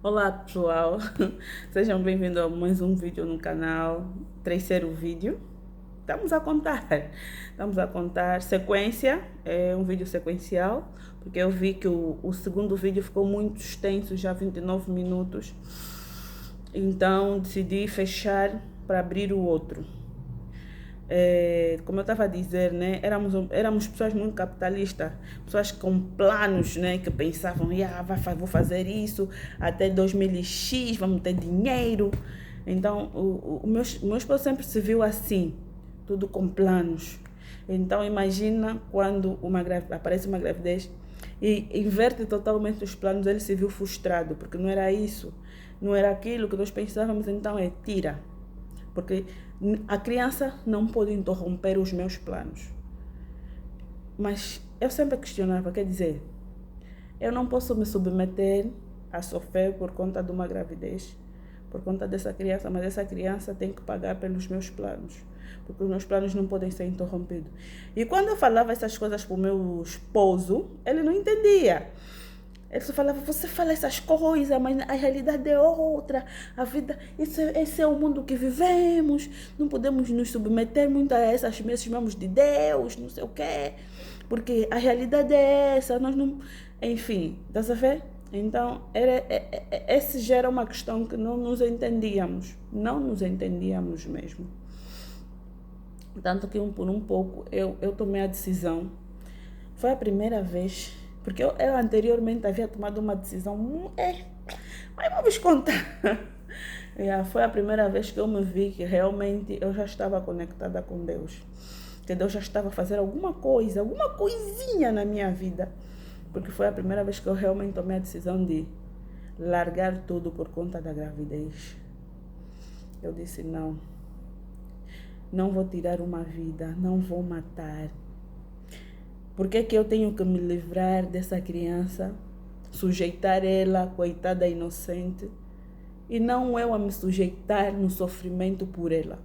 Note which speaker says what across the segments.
Speaker 1: Olá pessoal, sejam bem-vindos a mais um vídeo no canal, terceiro vídeo. Estamos a contar sequência, é um vídeo sequencial, porque eu vi que o segundo vídeo ficou muito extenso, já 29 minutos, então decidi fechar para abrir o outro. Como eu estava a dizer, né, éramos pessoas muito capitalistas, pessoas com planos, né, que pensavam, vou fazer isso até 2000 vamos ter dinheiro. Então, o meu esposo sempre se viu assim, tudo com planos. Então, imagina quando aparece uma gravidez e inverte totalmente os planos, ele se viu frustrado, porque não era isso, não era aquilo que nós pensávamos, então tira. Porque a criança não pode interromper os meus planos. Mas eu sempre questionava, quer dizer, eu não posso me submeter a sofrer por conta de uma gravidez, por conta dessa criança, mas essa criança tem que pagar pelos meus planos, porque os meus planos não podem ser interrompidos. E quando eu falava essas coisas para o meu esposo, ele não entendia. Ele só falava, você fala essas coisas, mas a realidade é outra. A vida, esse é o mundo que vivemos. Não podemos nos submeter muito a esses mesmos de Deus, não sei o quê. Porque a realidade é essa, nós não... Enfim, estás a ver? Então, esse já era uma questão que não nos entendíamos. Não nos entendíamos mesmo. Tanto que por um pouco eu tomei a decisão. Foi a primeira vez, porque eu anteriormente havia tomado uma decisão, mas vamos contar. Foi a primeira vez que eu me vi que realmente eu já estava conectada com Deus. Que Deus já estava fazendo alguma coisa, alguma coisinha na minha vida. Porque foi a primeira vez que eu realmente tomei a decisão de largar tudo por conta da gravidez. Eu disse, não vou tirar uma vida, não vou matar. Por que eu tenho que me livrar dessa criança, sujeitar ela, coitada inocente, e não eu a me sujeitar no sofrimento por ela?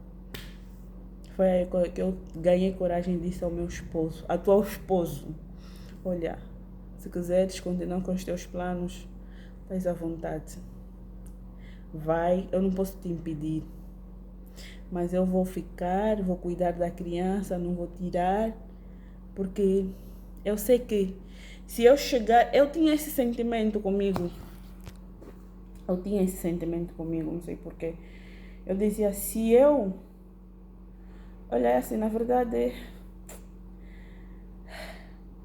Speaker 1: Foi aí que eu ganhei coragem e disse ao meu esposo, atual esposo, olha, se quiseres continuar com os teus planos, faz à vontade. Vai, eu não posso te impedir, mas eu vou ficar, vou cuidar da criança, não vou tirar, porque eu sei que se eu chegar, eu tinha esse sentimento comigo. Não sei porquê. Eu dizia, se eu... Olha, assim, na verdade,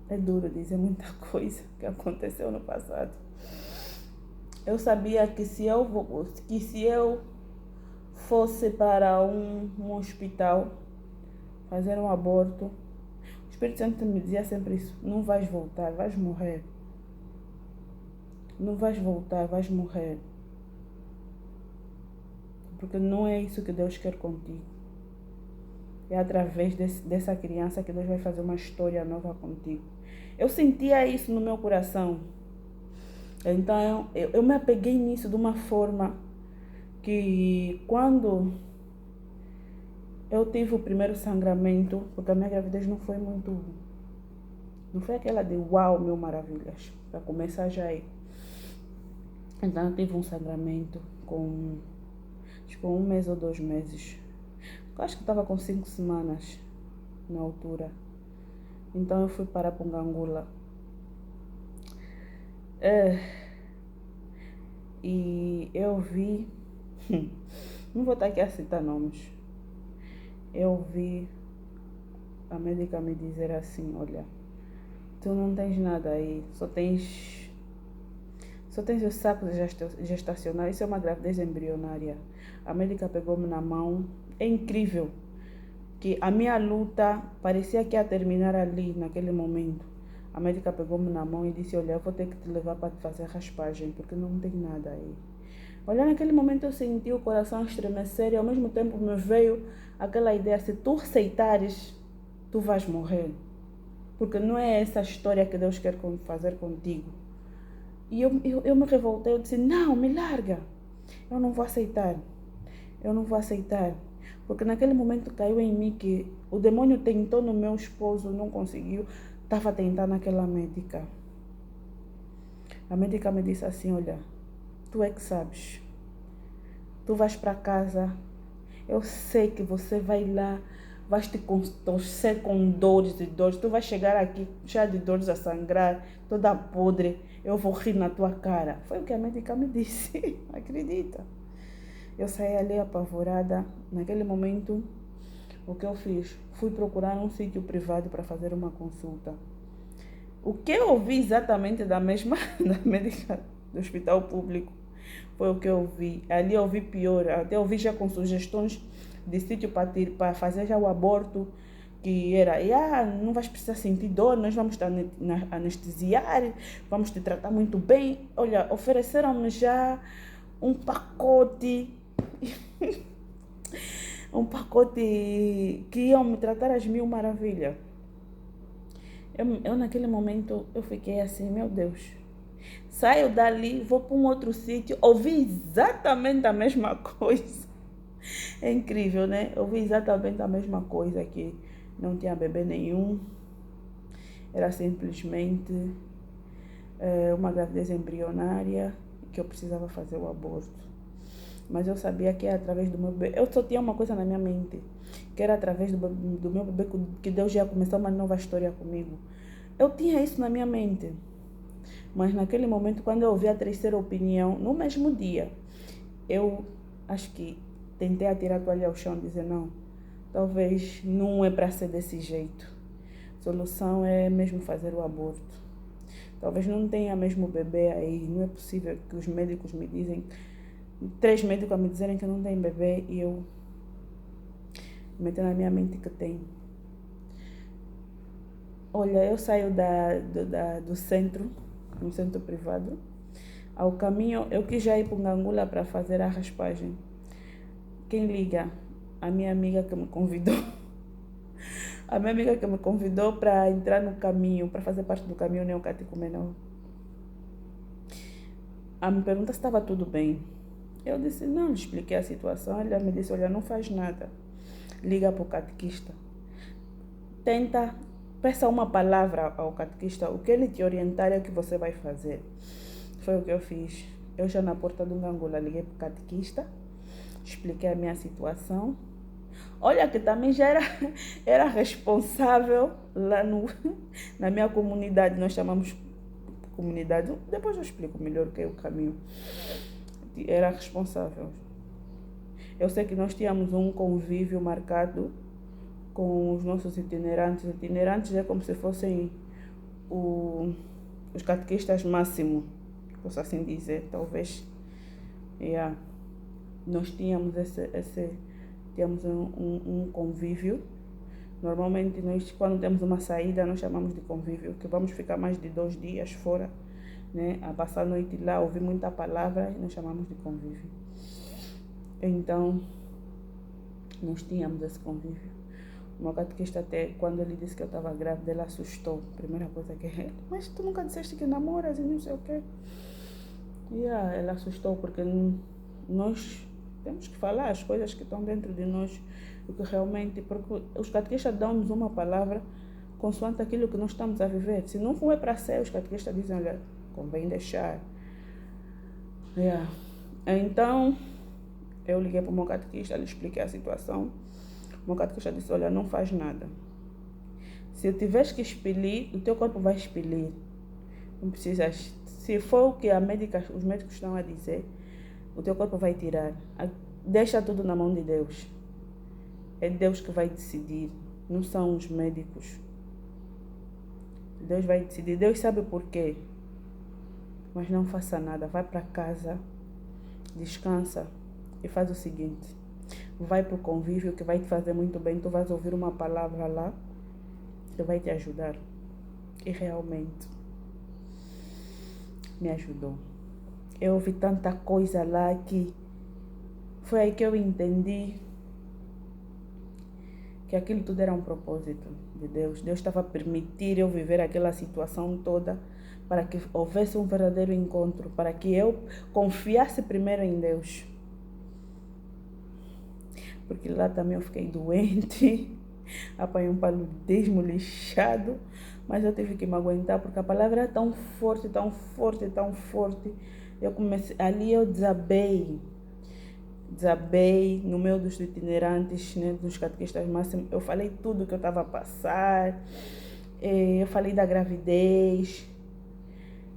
Speaker 1: é duro dizer muita coisa que aconteceu no passado. Eu sabia que se eu fosse para um hospital fazer um aborto, o Espírito Santo me dizia sempre isso, não vais voltar, vais morrer. Não vais voltar, vais morrer. Porque não é isso que Deus quer contigo. É através dessa criança que Deus vai fazer uma história nova contigo. Eu sentia isso no meu coração. Então, eu me apeguei nisso de uma forma que quando eu tive o primeiro sangramento, porque a minha gravidez não foi muito... Não foi aquela de uau, mil maravilhas. Para começar já aí. Então, eu tive um sangramento com 1 mês ou 2 meses. Eu acho que estava com 5 semanas na altura. Então eu fui para Pungangula. E eu vi... Não vou estar aqui a citar nomes. Eu vi a médica me dizer assim, olha, tu não tens nada aí, só tens os sacos gestacionais, isso é uma gravidez embrionária. A médica pegou-me na mão, é incrível que a minha luta parecia que ia terminar ali, naquele momento. A médica pegou-me na mão e disse, olha, eu vou ter que te levar para te fazer raspagem, porque não tem nada aí. Olha, naquele momento eu senti o coração estremecer e ao mesmo tempo me veio aquela ideia, se tu aceitares, tu vais morrer. Porque não é essa história que Deus quer fazer contigo. E eu me revoltei, eu disse, não, me larga. Eu não vou aceitar. Porque naquele momento caiu em mim que o demônio tentou no meu esposo, não conseguiu. Estava tentando naquela médica. A médica me disse assim, olha, Tu é que sabes. Tu vais para casa, eu sei que você vai lá, vais te torcer com dores e dores. Tu vais chegar aqui cheia de dores a sangrar, toda podre. Eu vou rir na tua cara. Foi o que a médica me disse. Acredita? Eu saí ali apavorada. Naquele momento, o que eu fiz? Fui procurar um sítio privado para fazer uma consulta. O que eu ouvi exatamente da mesma da médica do hospital público foi o que eu ouvi. Ali eu ouvi pior. Até ouvi já com sugestões de sítio para fazer já o aborto. Que era, não vais precisar sentir dor, nós vamos te anestesiar, vamos te tratar muito bem. Olha, ofereceram-me já um pacote, um pacote que iam me tratar às mil maravilhas. Eu naquele momento, eu fiquei assim, meu Deus. Saio dali, vou para um outro sítio, ouvi exatamente a mesma coisa. É incrível, né? Ouvi exatamente a mesma coisa, que não tinha bebê nenhum. Era simplesmente uma gravidez embrionária, que eu precisava fazer o aborto. Mas eu sabia que era através do meu bebê. Eu só tinha uma coisa na minha mente, que era através do meu bebê que Deus ia começar uma nova história comigo. Eu tinha isso na minha mente. Mas naquele momento, quando eu ouvi a terceira opinião, no mesmo dia, eu acho que tentei atirar a toalha ao chão e dizer, não, talvez não é para ser desse jeito. A solução é mesmo fazer o aborto. Talvez não tenha mesmo bebê aí. Não é possível que os médicos me dizem, 3 médicos a me dizerem que não tem bebê e eu meter na minha mente que tem. Olha, eu saio do centro, no centro privado. Ao caminho, eu quis já ir para Ngangula para fazer a raspagem. Quem liga? A minha amiga que me convidou. A minha amiga que me convidou para entrar no caminho, para fazer parte do caminho Neocático Menor. Ela me pergunta se estava tudo bem. Eu disse, não, expliquei a situação. Ela me disse, olha, não faz nada. Liga para o catequista. Peça uma palavra ao catequista. O que ele te orientar é o que você vai fazer. Foi o que eu fiz. Eu já na porta do Ngangula liguei para o catequista. Expliquei a minha situação. Olha que também já era responsável lá na minha comunidade. Nós chamamos comunidade. Depois eu explico melhor o que é o caminho. Era responsável. Eu sei que nós tínhamos um convívio marcado com os nossos itinerantes. Itinerantes é como se fossem os catequistas máximo, posso assim dizer, talvez. Nós tínhamos tínhamos um convívio. Normalmente nós, quando temos uma saída, nós chamamos de convívio, que vamos ficar mais de 2 dias fora, né? A passar a noite lá, ouvir muita palavra, e nós chamamos de convívio. Então, nós tínhamos esse convívio. O meu catequista, até quando ele disse que eu estava grávida, ele assustou. Primeira coisa que ele, mas tu nunca disseste que namoras e não sei o quê. Ele assustou porque nós temos que falar as coisas que estão dentro de nós, o que realmente, porque os catequistas dão-nos uma palavra consoante aquilo que nós estamos a viver. Se não for para ser, os catequistas dizem, olha, convém deixar. Então, eu liguei para o meu catequista, lhe expliquei a situação. O meu catequista disse, olha, não faz nada. Se eu tiveres que expelir, o teu corpo vai expelir. Não precisas. Se for o que os médicos estão a dizer, o teu corpo vai tirar. Deixa tudo na mão de Deus. É Deus que vai decidir, não são os médicos. Deus vai decidir, Deus sabe por quê. Mas não faça nada, vai para casa, descansa e faz o seguinte. Vai para o convívio que vai te fazer muito bem, tu vais ouvir uma palavra lá que vai te ajudar. E realmente me ajudou. Eu ouvi tanta coisa lá que foi aí que eu entendi que aquilo tudo era um propósito de Deus. Deus estava a permitir eu viver aquela situação toda para que houvesse um verdadeiro encontro, para que eu confiasse primeiro em Deus. Porque lá também eu fiquei doente, apanhei um paludismo lixado, mas eu tive que me aguentar porque a palavra era tão forte, tão forte, tão forte, Ali eu desabei no meio dos itinerantes, né, dos catequistas máximos. Eu falei tudo que eu estava a passar, eu falei da gravidez,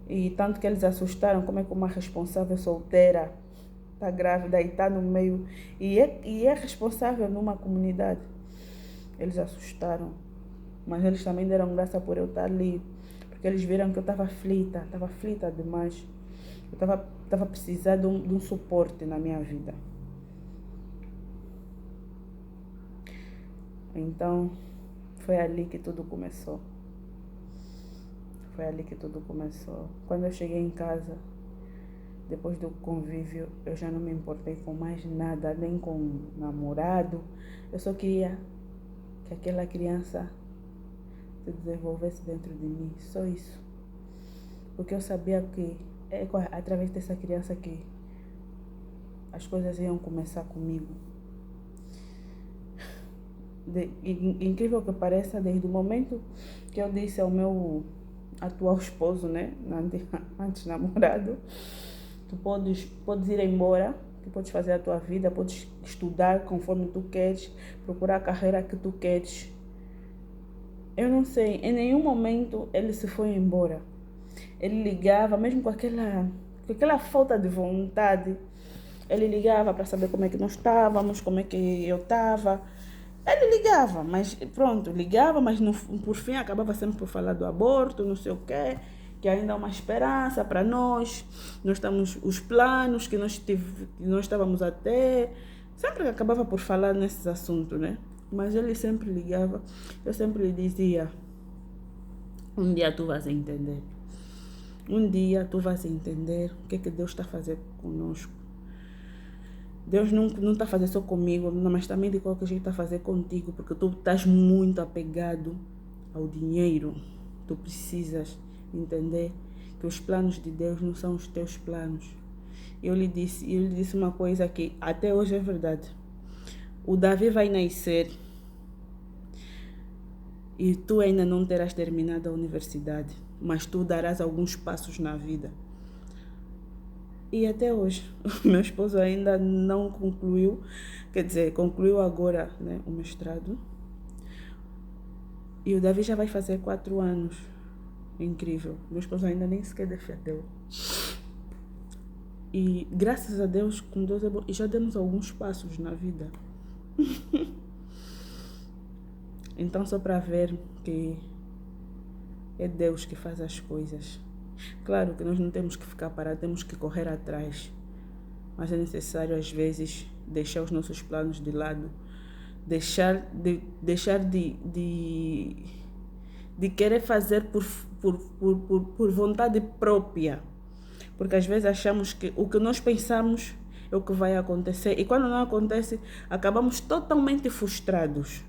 Speaker 1: e tanto que eles assustaram, como é que uma responsável solteira está grávida e está no meio, e é responsável numa comunidade. Eles assustaram, mas eles também deram graça por eu estar ali, porque eles viram que eu estava aflita demais. Eu estava precisando de um suporte na minha vida. Então, foi ali que tudo começou. Quando eu cheguei em casa, depois do convívio, eu já não me importei com mais nada, nem com namorado. Eu só queria que aquela criança se desenvolvesse dentro de mim, só isso. Porque eu sabia que é através dessa criança que as coisas iam começar comigo. Incrível que pareça, desde o momento que eu disse ao meu atual esposo, né, antes namorado, tu podes ir embora, tu podes fazer a tua vida, podes estudar conforme tu queres, procurar a carreira que tu queres. Eu não sei, em nenhum momento ele se foi embora. Ele ligava, mesmo com aquela falta de vontade, ele ligava para saber como é que nós estávamos, como é que eu estava. Ele ligava, mas pronto, mas por fim acabava sempre por falar do aborto, não sei o quê, que ainda há uma esperança para nós estamos, os planos que nós estávamos a ter, sempre acabava por falar nesses assuntos, né? Mas ele sempre ligava, eu sempre lhe dizia, um dia tu vais entender. Um dia tu vais entender o que Deus está fazendo conosco. Deus não está fazendo só comigo, mas também de qualquer jeito está fazendo contigo, porque tu estás muito apegado ao dinheiro. Tu precisas entender que os planos de Deus não são os teus planos. Eu lhe disse uma coisa que até hoje é verdade. O Davi vai nascer e tu ainda não terás terminado a universidade, mas tu darás alguns passos na vida. E até hoje, o meu esposo ainda não concluiu, quer dizer, concluiu agora, né, o mestrado. E o Davi já vai fazer 4 anos. Incrível. Meu esposo ainda nem sequer defendeu. E graças a Deus, com Deus é bom, e já demos alguns passos na vida. Então, só para ver que é Deus que faz as coisas. Claro que nós não temos que ficar parados, temos que correr atrás. Mas é necessário, às vezes, deixar os nossos planos de lado. Deixar de querer fazer por vontade própria. Porque às vezes achamos que o que nós pensamos é o que vai acontecer. E quando não acontece, acabamos totalmente frustrados.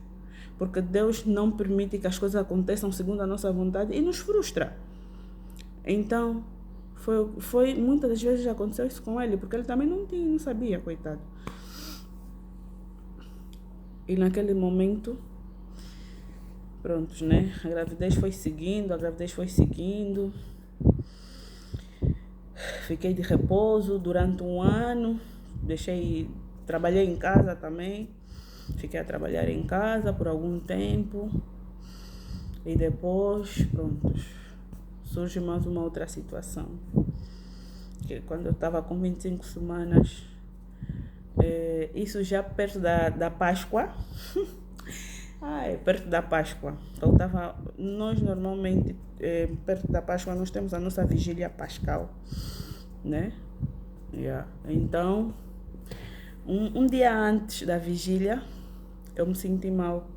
Speaker 1: Porque Deus não permite que as coisas aconteçam segundo a nossa vontade e nos frustra. Então, foi muitas das vezes aconteceu isso com ele, porque ele também não sabia, coitado. E naquele momento, prontos, né? A gravidez foi seguindo. Fiquei de repouso durante 1 ano. Trabalhei em casa também. Fiquei a trabalhar em casa por algum tempo. E depois, prontos, surge mais uma outra situação. Que quando eu estava com 25 semanas, isso já perto da Páscoa. Perto da Páscoa. Nós normalmente, perto da Páscoa, nós temos a nossa vigília pascal, né? Então, um dia antes da vigília, eu me senti mal.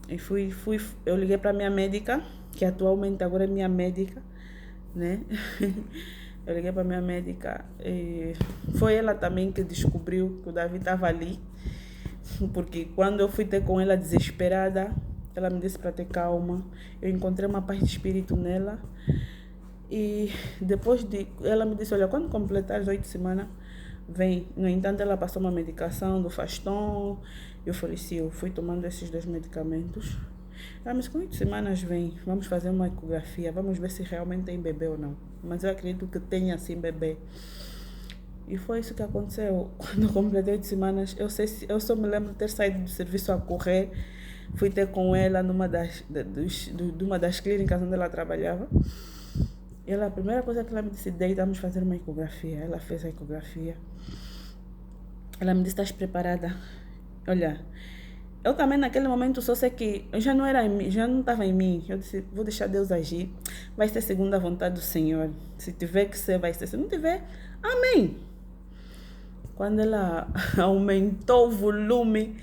Speaker 1: E eu liguei para minha médica, que atualmente agora é minha médica, né? Eu liguei para minha médica e foi ela também que descobriu que o Davi estava ali. Porque quando eu fui ter com ela desesperada, ela me disse para ter calma. Eu encontrei uma paz de espírito nela. E depois ela me disse, olha, quando completar as 8 semanas, vem. No entanto, ela passou uma medicação do Faston. Eu falei, sim, eu fui tomando esses 2 medicamentos. Ela me disse, com 8 semanas vem, vamos fazer uma ecografia, vamos ver se realmente tem bebê ou não. Mas eu acredito que tenha sim bebê. E foi isso que aconteceu. Quando eu completei 8 semanas, eu só me lembro de ter saído do serviço a correr. Fui ter com ela de uma das clínicas onde ela trabalhava. E ela, a primeira coisa que ela me disse, deita, vamos fazer uma ecografia. Ela fez a ecografia. Ela me disse, estás preparada? Olha, eu também naquele momento só sei que eu já não era em mim, já não estava em mim. Eu disse, vou deixar Deus agir. Vai ser segundo a vontade do Senhor. Se tiver que ser, vai ser. Se não tiver, amém. Quando ela aumentou o volume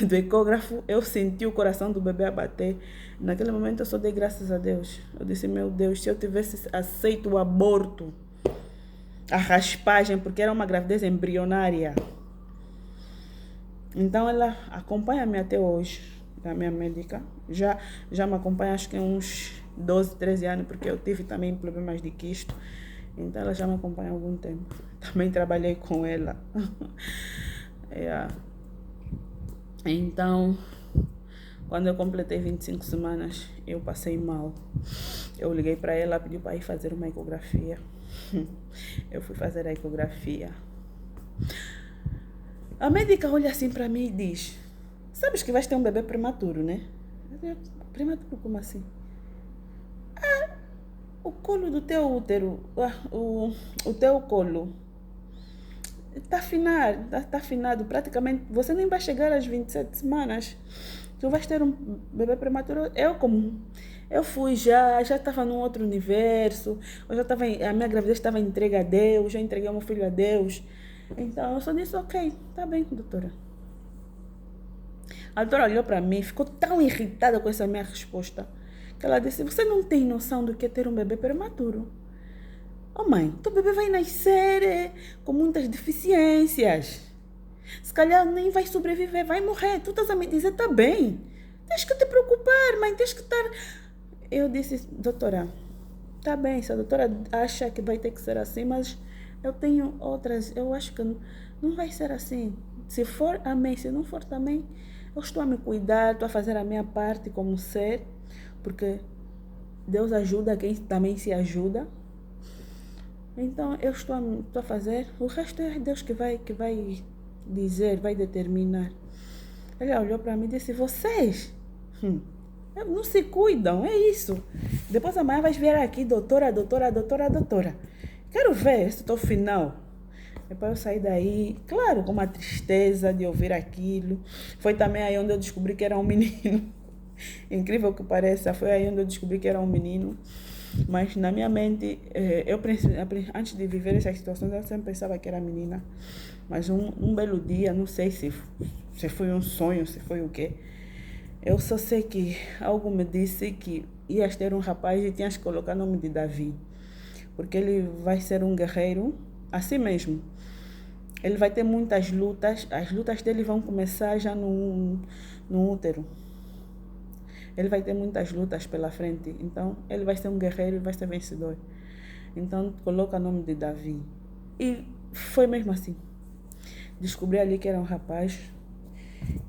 Speaker 1: do ecógrafo, eu senti o coração do bebê a bater. Naquele momento eu só dei graças a Deus. Eu disse, meu Deus, se eu tivesse aceito o aborto, a raspagem, porque era uma gravidez embrionária. Então ela acompanha-me até hoje, a minha médica. Já me acompanha acho que uns 12, 13 anos, porque eu tive também problemas de quisto. Então ela já me acompanha há algum tempo. Também trabalhei com ela. Então, quando eu completei 25 semanas, eu passei mal. Eu liguei para ela, pedi para ir fazer uma ecografia. Eu fui fazer a ecografia. A médica olha assim para mim e diz, sabes que vais ter um bebê prematuro, né? Eu digo, prematuro como assim? O colo do teu útero, o teu colo, está afinado, praticamente, você nem vai chegar às 27 semanas. Tu vais ter um bebê prematuro. Eu fui já estava num outro universo, a minha gravidez estava entregue a Deus, já entreguei o meu filho a Deus. Então eu só disse, ok, tá bem, doutora. A doutora olhou para mim, ficou tão irritada com essa minha resposta, que ela disse, você não tem noção do que é ter um bebê prematuro? Oh mãe, teu bebê vai nascer com muitas deficiências. Se calhar nem vai sobreviver, vai morrer. Tu estás a me dizer, tá bem. Tens que te preocupar, mãe, tens que estar... Eu disse, doutora, tá bem, se a doutora acha que vai ter que ser assim, mas eu tenho outras, eu acho que não vai ser assim. Se for, amém. Se não for também, eu estou a me cuidar, estou a fazer a minha parte como ser, porque Deus ajuda quem também se ajuda. Então, eu estou a fazer, o resto é Deus que vai dizer, vai determinar. Ele olhou para mim e disse, vocês não se cuidam, é isso. Depois amanhã vais vir aqui, doutora. Quero ver esse teu final. Depois eu saí daí, claro, com uma tristeza de ouvir aquilo. Foi também aí onde eu descobri que era um menino. Incrível que pareça, foi aí onde eu descobri que era um menino. Mas na minha mente, antes de viver essas situações, eu sempre pensava que era menina. Mas um belo dia, não sei se foi um sonho, se foi o quê. Eu só sei que algo me disse que ias ter um rapaz e tinhas que colocar o nome de Davi. Porque ele vai ser um guerreiro, assim mesmo. Ele vai ter muitas lutas. As lutas dele vão começar já no útero. Ele vai ter muitas lutas pela frente. Então, ele vai ser um guerreiro e vai ser vencedor. Então, coloca o nome de Davi. E foi mesmo assim. Descobri ali que era um rapaz,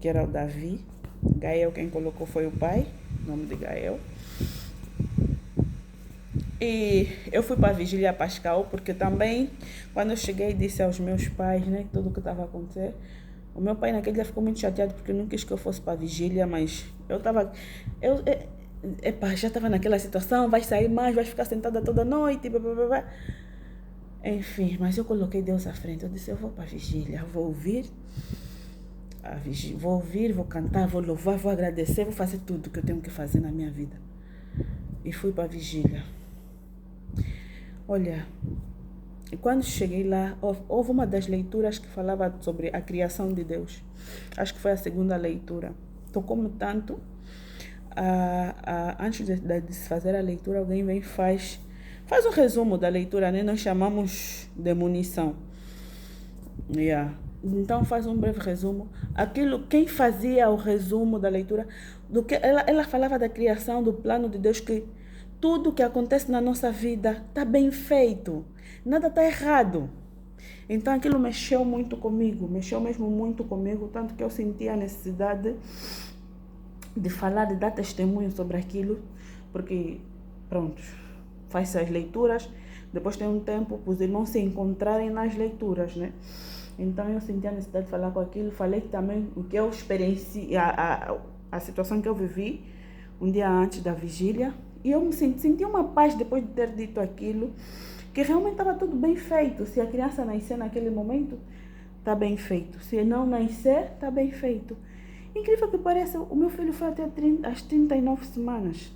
Speaker 1: que era o Davi. Gael, quem colocou foi o pai, o nome de Gael. E eu fui para a vigília pascal, porque também, quando eu cheguei, disse aos meus pais, né, tudo o que estava acontecendo. O meu pai naquele dia ficou muito chateado porque não quis que eu fosse para a vigília, mas já estava naquela situação, vai sair mais, vai ficar sentada toda noite, blá, blá, blá. Enfim, mas eu coloquei Deus à frente. Eu disse, eu vou para a vigília, vou ouvir, vou cantar, vou louvar, vou agradecer, vou fazer tudo que eu tenho que fazer na minha vida. E fui para a vigília. Olha, e quando cheguei lá, houve uma das leituras que falava sobre a criação de Deus. Acho que foi a segunda leitura. Tocou-me tanto. Antes de se fazer a leitura, alguém vem e faz um resumo da leitura, né? Nós chamamos de munição. Então faz um breve resumo. Quem fazia o resumo da leitura, do que ela falava da criação, do plano de Deus, que tudo que acontece na nossa vida está bem feito, nada está errado. Então aquilo mexeu muito comigo, mexeu mesmo muito comigo, tanto que eu senti a necessidade de falar, de dar testemunho sobre aquilo, porque, pronto, faz as leituras, depois tem um tempo para os irmãos se encontrarem nas leituras, né? Então eu senti a necessidade de falar com aquilo, falei também o que eu experienciei, a situação que eu vivi um dia antes da vigília, e eu me senti uma paz depois de ter dito aquilo, que realmente estava tudo bem feito. Se a criança nascer naquele momento, está bem feito. Se não nascer, está bem feito. Incrível que pareça, o meu filho foi até as 39 semanas.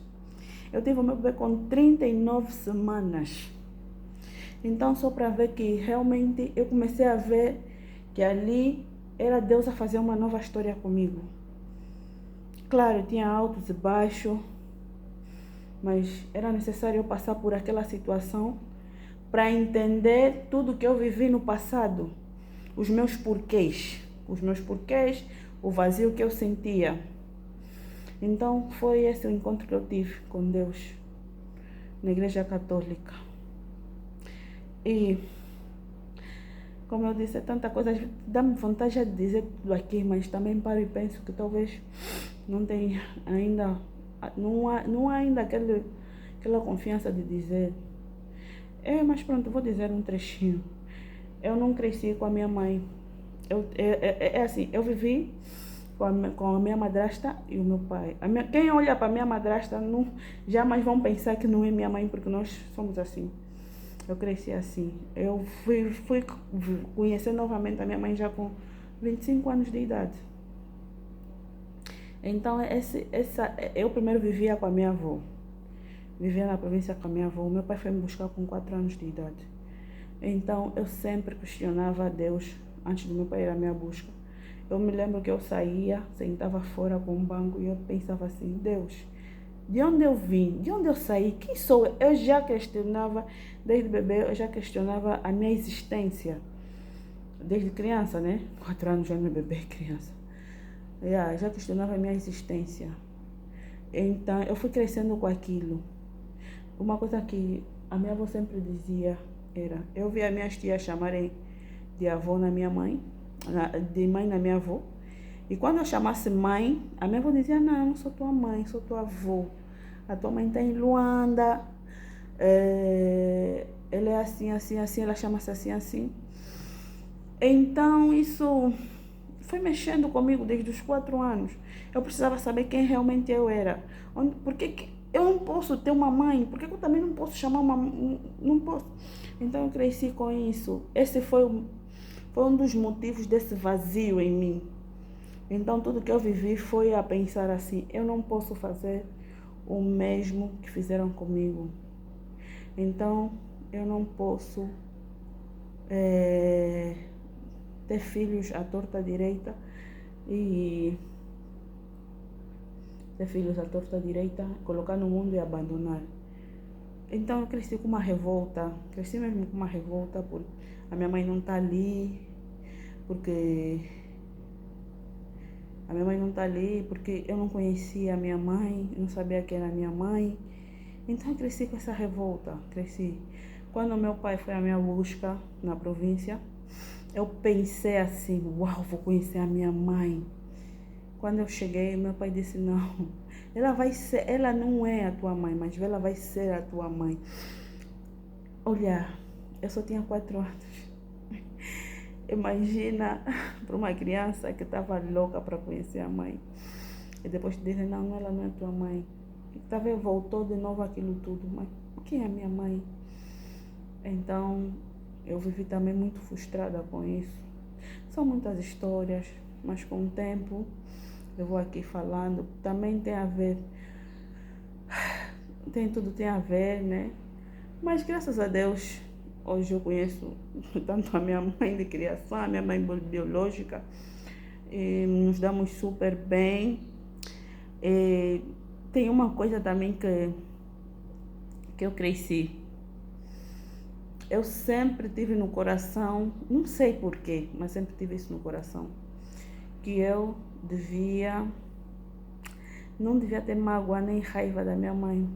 Speaker 1: Eu tive o meu bebê com 39 semanas. Então, só para ver que realmente eu comecei a ver que ali era Deus a fazer uma nova história comigo. Claro, tinha altos e baixos, mas era necessário eu passar por aquela situação para entender tudo que eu vivi no passado. Os meus porquês, o vazio que eu sentia. Então, foi esse o encontro que eu tive com Deus na Igreja Católica. E, como eu disse, é tanta coisa, dá-me vontade de dizer tudo aqui, mas também paro e penso que talvez não tenha ainda, não há ainda aquela confiança de dizer. Mas pronto, vou dizer um trechinho. Eu não cresci com a minha mãe. Assim, eu vivi com a minha madrasta e o meu pai. Quem olha para a minha madrasta jamais vão pensar que não é minha mãe, porque nós somos assim. Eu cresci assim. Eu fui conhecer novamente a minha mãe já com 25 anos de idade. Então, eu primeiro vivia com a minha avó. Vivia na província com a minha avó. Meu pai foi me buscar com 4 anos de idade. Então, eu sempre questionava a Deus antes do meu pai ir à minha busca. Eu me lembro que eu saía, sentava fora com um banco e eu pensava assim, Deus, de onde eu vim? De onde eu saí? Quem sou eu? Eu já questionava, desde bebê, eu já questionava a minha existência. Desde criança, né? 4 anos já não é bebê, criança. Já questionava a minha existência. Então, eu fui crescendo com aquilo. Uma coisa que a minha avó sempre dizia era, eu via minhas tias chamarem de avó na minha mãe, de mãe na minha avó. E quando eu chamasse mãe, a minha avó dizia, não, eu não sou tua mãe, sou tua avó. A tua mãe está em Luanda, ela é assim, assim, assim, ela chama-se assim, assim. Então, isso foi mexendo comigo desde os 4 anos. Eu precisava saber quem realmente eu era. Por que eu não posso ter uma mãe? Por que eu também não posso chamar uma... Não posso. Então, eu cresci com isso. Esse foi um dos motivos desse vazio em mim. Então, tudo que eu vivi foi a pensar assim, eu não posso fazer o mesmo que fizeram comigo. Então, eu não posso ter filhos à torta direita colocar no mundo e abandonar. Então eu cresci com uma revolta, por a minha mãe não tá ali, porque eu não conhecia a minha mãe, não sabia quem era a minha mãe. Então eu cresci com essa revolta, Quando meu pai foi à minha busca na província, eu pensei assim, uau, vou conhecer a minha mãe. Quando eu cheguei, meu pai disse, não, ela não é a tua mãe, mas ela vai ser a tua mãe. Olha, eu só tinha 4 anos. Imagina para uma criança que estava louca para conhecer a mãe. E depois disse, não, ela não é tua mãe. E talvez voltou de novo aquilo tudo, mas quem é a minha mãe? Então, eu vivi também muito frustrada com isso. São muitas histórias, mas com o tempo eu vou aqui falando. Também tem a ver, tudo tem a ver, né? Mas graças a Deus, hoje eu conheço tanto a minha mãe de criação, a minha mãe biológica, e nos damos super bem. E tem uma coisa também que eu cresci. Eu sempre tive no coração, não sei porquê, mas sempre tive isso no coração, que eu não devia ter mágoa nem raiva da minha mãe.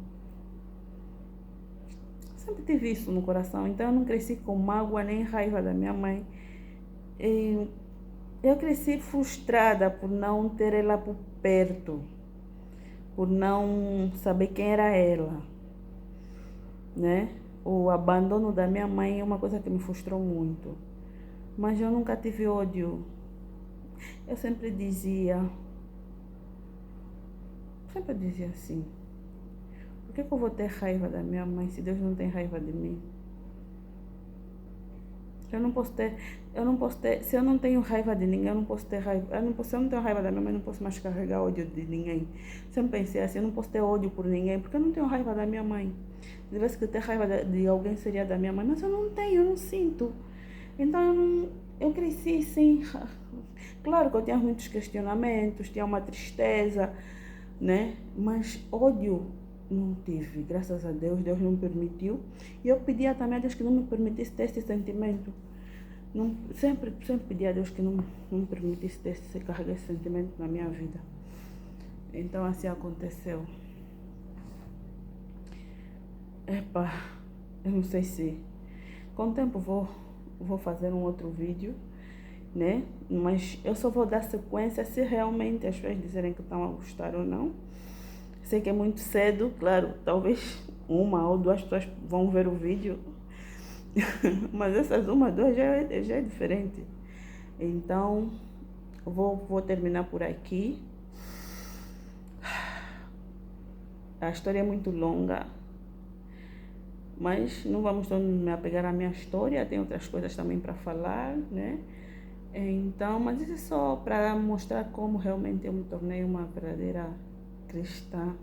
Speaker 1: Sempre tive isso no coração, então eu não cresci com mágoa nem raiva da minha mãe. E eu cresci frustrada por não ter ela por perto. por não saber quem era ela, né? O abandono da minha mãe é uma coisa que me frustrou muito. Mas eu nunca tive ódio. Eu sempre dizia assim, por que eu vou ter raiva da minha mãe se Deus não tem raiva de mim? Eu não posso ter, se eu não tenho raiva de ninguém, eu não posso ter raiva, se eu não tenho raiva da minha mãe, eu não posso mais carregar ódio de ninguém. Sempre pensei assim, eu não posso ter ódio por ninguém, porque eu não tenho raiva da minha mãe. Se tivesse que ter raiva de alguém, seria da minha mãe, mas eu não tenho, eu não sinto. Então eu cresci sim. Claro que eu tinha muitos questionamentos, tinha uma tristeza, né? Mas ódio não tive, graças a Deus, Deus não permitiu. E eu pedia também a Deus que não me permitisse ter esse sentimento. Não, sempre pedia a Deus que não me permitisse carregar esse sentimento na minha vida. Então assim aconteceu. Epa, eu não sei se com o tempo vou fazer um outro vídeo, né? Mas eu só vou dar sequência se realmente as pessoas disserem que estão a gostar ou não. Sei que é muito cedo, claro, talvez uma ou duas pessoas vão ver o vídeo, mas essas uma, duas já é diferente. Então, vou terminar por aqui. A história é muito longa, mas não vamos só me apegar à minha história, tem outras coisas também para falar, né? Então, mas isso é só para mostrar como realmente eu me tornei uma verdadeira cristã,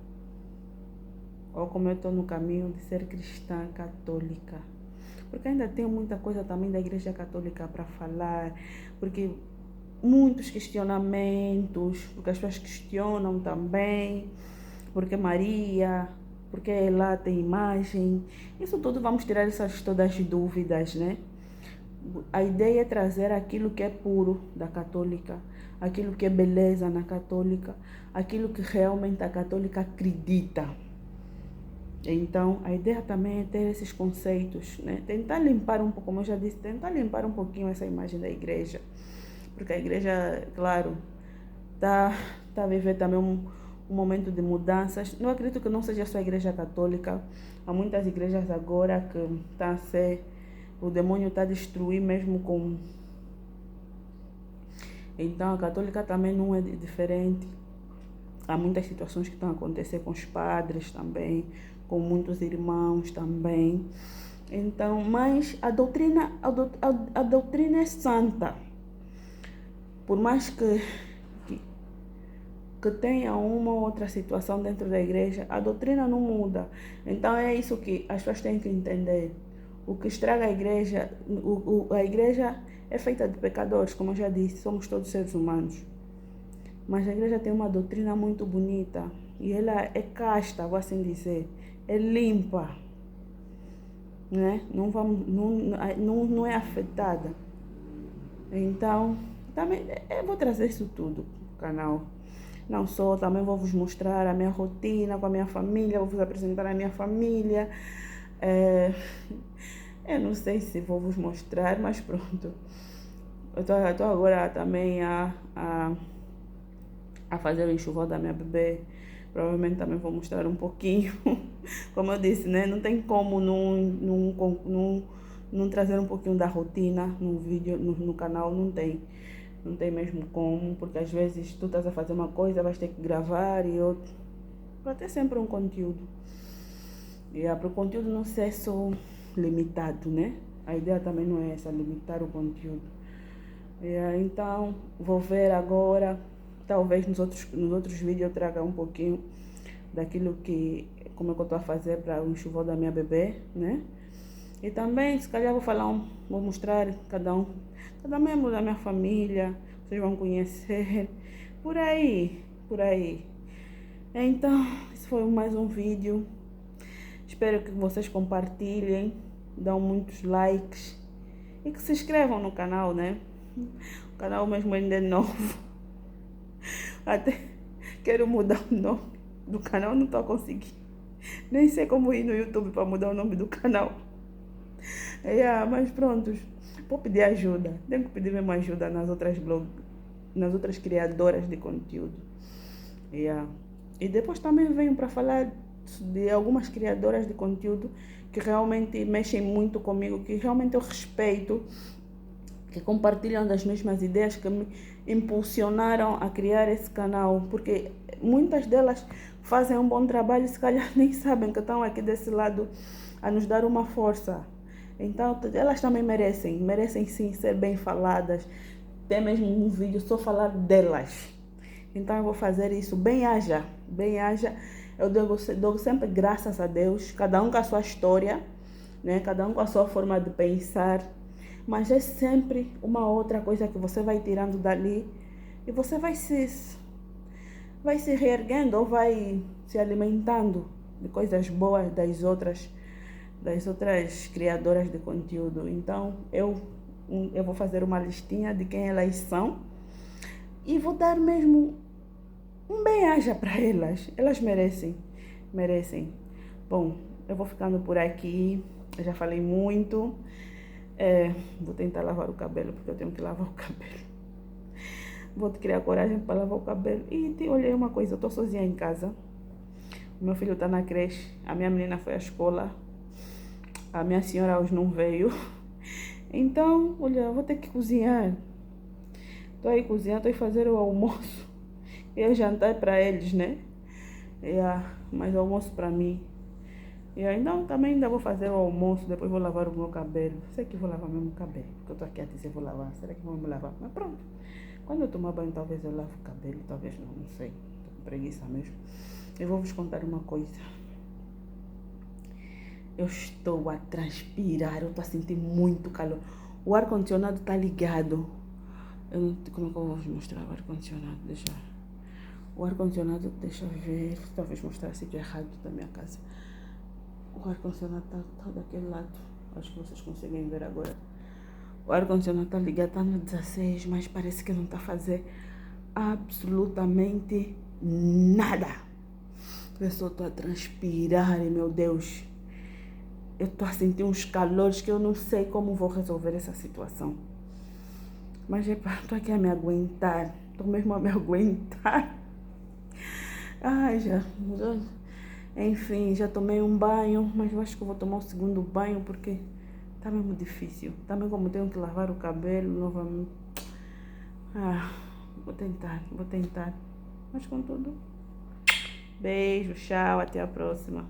Speaker 1: ou como eu estou no caminho de ser cristã católica. Porque ainda tenho muita coisa também da Igreja Católica para falar, porque muitos questionamentos, porque as pessoas questionam também, porque Maria, porque ela tem imagem, isso tudo vamos tirar todas as dúvidas, né? A ideia é trazer aquilo que é puro da católica, aquilo que é beleza na católica, aquilo que realmente a católica acredita. Então, a ideia também é ter esses conceitos, né? Tentar limpar um pouco, como eu já disse, tentar limpar um pouquinho essa imagem da igreja. Porque a igreja, claro, está a viver também um momento de mudanças. Não acredito que não seja só a igreja católica. Há muitas igrejas agora que estão a ser... O demônio está a destruir mesmo com... Então, a católica também não é diferente. Há muitas situações que estão a acontecer com os padres também, com muitos irmãos também. Então, mas a doutrina é santa. Por mais que tenha uma ou outra situação dentro da igreja, a doutrina não muda. Então é isso que as pessoas têm que entender. O que estraga a igreja, a igreja é feita de pecadores, como eu já disse, somos todos seres humanos. Mas a igreja tem uma doutrina muito bonita e ela é casta, vou assim dizer, é limpa, né? Não é afetada. Então, também eu vou trazer isso tudo no canal. Não só, também vou vos mostrar a minha rotina com a minha família, vou vos apresentar a minha família. Eu não sei se vou vos mostrar, mas pronto. Eu estou agora também a fazer o enxoval da minha bebê. Provavelmente também vou mostrar um pouquinho. Como eu disse, né? Não tem como não trazer um pouquinho da rotina no vídeo, no canal, não tem. Não tem mesmo como, porque às vezes tu estás a fazer uma coisa, vais ter que gravar e outro. Para ter sempre um conteúdo. E para o conteúdo não ser só limitado, né? A ideia também não é essa, limitar o conteúdo. Então, vou ver agora, talvez nos outros vídeos eu traga um pouquinho daquilo como é que eu estou a fazer para o enxoval da minha bebê, né? E também, se calhar vou mostrar cada membro da minha família, vocês vão conhecer, por aí. Então, esse foi mais um vídeo. Espero que vocês compartilhem, dão muitos likes e que se inscrevam no canal, né? O canal mesmo ainda é novo. Até quero mudar o nome do canal, não estou a conseguir. Nem sei como ir no YouTube para mudar o nome do canal. Mas pronto, vou pedir ajuda. Tenho que pedir mesmo ajuda nas outras criadoras de conteúdo. E depois também venho para falar de algumas criadoras de conteúdo que realmente mexem muito comigo, que realmente eu respeito, que compartilham das mesmas ideias que me impulsionaram a criar esse canal, porque muitas delas fazem um bom trabalho e se calhar nem sabem que estão aqui desse lado a nos dar uma força. Então, elas também merecem sim ser bem faladas. Tem mesmo um vídeo só falar delas. Então, eu vou fazer isso. Bem haja, bem haja. Eu dou sempre graças a Deus, cada um com a sua história, né? Cada um com a sua forma de pensar. Mas é sempre uma outra coisa que você vai tirando dali e você vai se reerguendo ou vai se alimentando de coisas boas das outras criadoras de conteúdo. Então, eu vou fazer uma listinha de quem elas são e vou dar mesmo um bem-aja para elas. Elas merecem. Bom, eu vou ficando por aqui. Eu já falei muito. Vou tentar lavar o cabelo, porque eu tenho que lavar o cabelo. Vou criar coragem para lavar o cabelo. E te olhei uma coisa, eu estou sozinha em casa. O meu filho está na creche, a minha menina foi à escola, a minha senhora hoje não veio. Então, olha, eu vou ter que cozinhar. Estou aí cozinhando, estou aí fazer o almoço. E o jantar para eles, né? Mas o almoço para mim. Então, também ainda vou fazer o almoço, depois vou lavar o meu cabelo. Sei que vou lavar mesmo o cabelo, porque eu estou aqui a dizer vou lavar. Será que vou me lavar? Mas pronto. Quando eu tomar banho, talvez eu lave o cabelo, talvez não sei. Estou com preguiça mesmo. Eu vou vos contar uma coisa. Eu estou a transpirar, eu estou a sentir muito calor. O ar-condicionado está ligado. Como é que eu vou vos mostrar o ar-condicionado? O ar-condicionado, deixa eu ver, talvez mostrar o sítio errado da minha casa. O ar-condicionado está daquele lado. Acho que vocês conseguem ver agora. O ar-condicionado está ligado, está no 16, mas parece que não está a fazer absolutamente nada. Eu só estou a transpirar e, meu Deus, eu estou a sentir uns calores que eu não sei como vou resolver essa situação. Mas estou aqui a me aguentar. Estou mesmo a me aguentar. Ai, enfim, já tomei um banho, mas eu acho que eu vou tomar o segundo banho porque tá mesmo difícil. Também como tenho que lavar o cabelo novamente. Vou tentar. Mas contudo, beijo, tchau, até a próxima.